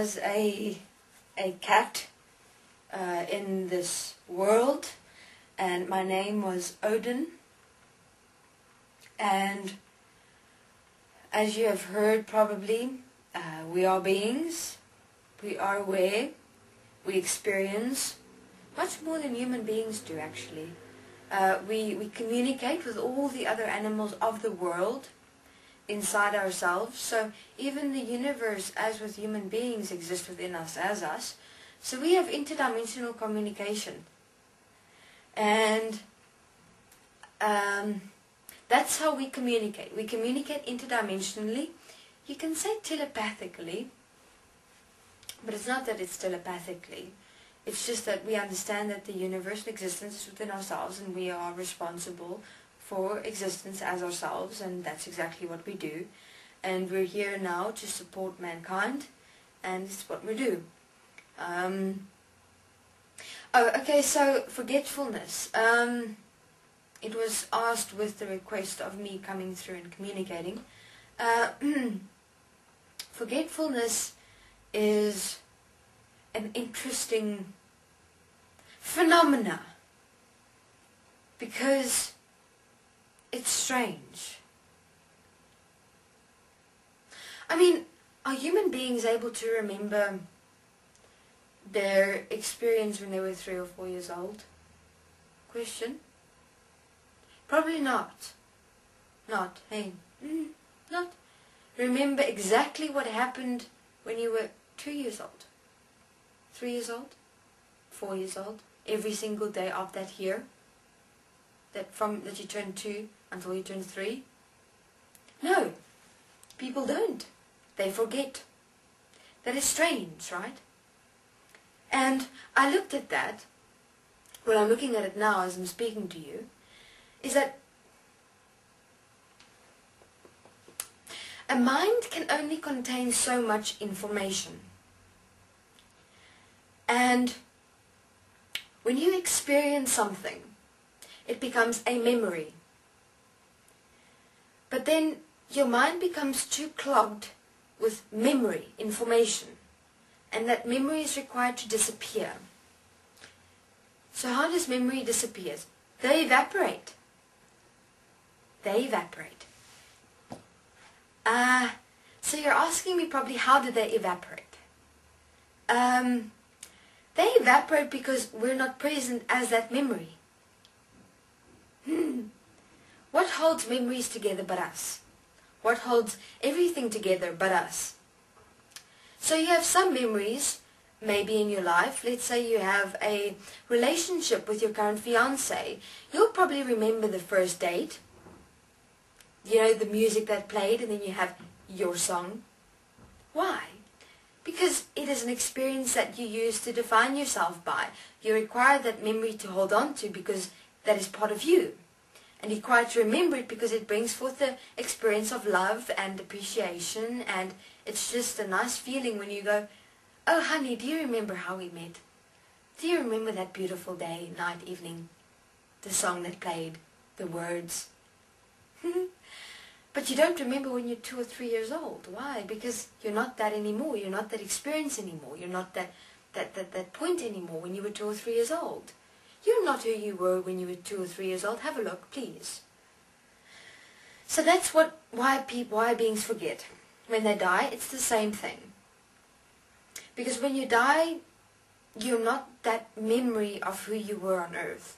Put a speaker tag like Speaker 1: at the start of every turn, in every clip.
Speaker 1: was a cat in this world, and my name was Odin. And as you have heard probably, we are beings, we are aware, we experience much more than human beings do actually. We communicate with all the other animals of the world inside ourselves. So even the universe, as with human beings, exists within us as us. So we have interdimensional communication. And that's how we communicate. We communicate interdimensionally. You can say telepathically, but it's not that it's telepathically. It's just that we understand that the universe and existence is within ourselves, and we are responsible for existence as ourselves, and that's exactly what we do. And we're here now to support mankind, and it's what we do. Okay, so forgetfulness. It was asked with the request of me coming through and communicating. Forgetfulness is an interesting phenomena because it's strange. I mean, are human beings able to remember their experience when they were 3 or 4 years old? Question. Probably not. Not. Hey. Not. Remember exactly what happened when you were 2 years old, 3 years old, 4 years old, every single day of that year, that you turned 2 until you turned 3? No. People don't. They forget. That is strange, right? And I looked at that, well, I'm looking at it now as I'm speaking to you, is that a mind can only contain so much information. And when you experience something, it becomes a memory. But then your mind becomes too clogged with memory, information, and that memory is required to disappear. So how does memory disappear? They evaporate. They evaporate. So you're asking me probably, how do they evaporate? They evaporate because we're not present as that memory. What holds memories together but us? What holds everything together but us? So you have some memories, maybe in your life. Let's say you have a relationship with your current fiancé. You'll probably remember the first date. You know, the music that played, and then you have your song. Why? Because it is an experience that you use to define yourself by. You require that memory to hold on to because that is part of you. And you require to remember it because it brings forth the experience of love and appreciation, and it's just a nice feeling when you go, oh honey, do you remember how we met? Do you remember that beautiful day, night, evening? The song that played, the words. But you don't remember when you're 2 or 3 years old. Why? Because you're not that anymore. You're not that experience anymore. You're not that point anymore when you were 2 or 3 years old. You're not who you were when you were 2 or 3 years old. Have a look, please. So that's why beings forget. When they die, it's the same thing. Because when you die, you're not that memory of who you were on earth.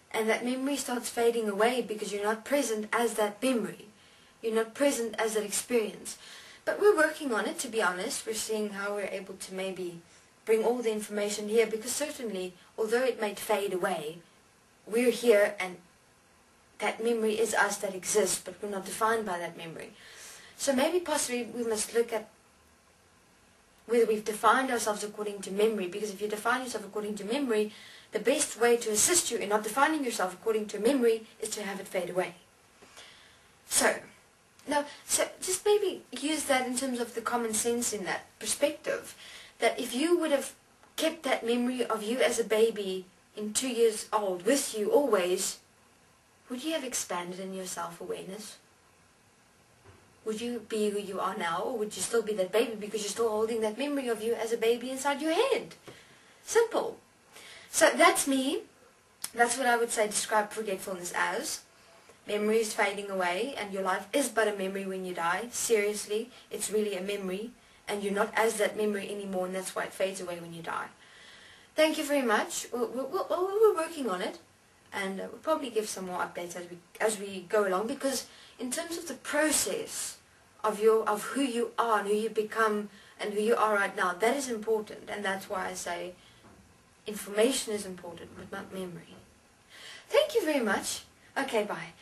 Speaker 1: And that memory starts fading away because you're not present as that memory. You're not present as that experience. But we're working on it, to be honest. We're seeing how we're able to maybe bring all the information here, because certainly, although it might fade away, we're here and that memory is us that exists, but we're not defined by that memory. So maybe possibly we must look at whether we've defined ourselves according to memory, because if you define yourself according to memory, the best way to assist you in not defining yourself according to memory is to have it fade away. So just maybe use that in terms of the common sense in that perspective, that if you would have kept that memory of you as a baby in 2 years old with you always, would you have expanded in your self-awareness? Would you be who you are now, or would you still be that baby because you're still holding that memory of you as a baby inside your head? Simple. So that's me. That's what I would say describe forgetfulness as. Memories fading away, and your life is but a memory when you die. Seriously, it's really a memory, and you're not as that memory anymore, and that's why it fades away when you die. Thank you very much. We're working on it, and we'll probably give some more updates as we go along, because in terms of the process of who you are and who you become and who you are right now, that is important, and that's why I say information is important, but not memory. Thank you very much. Okay, bye.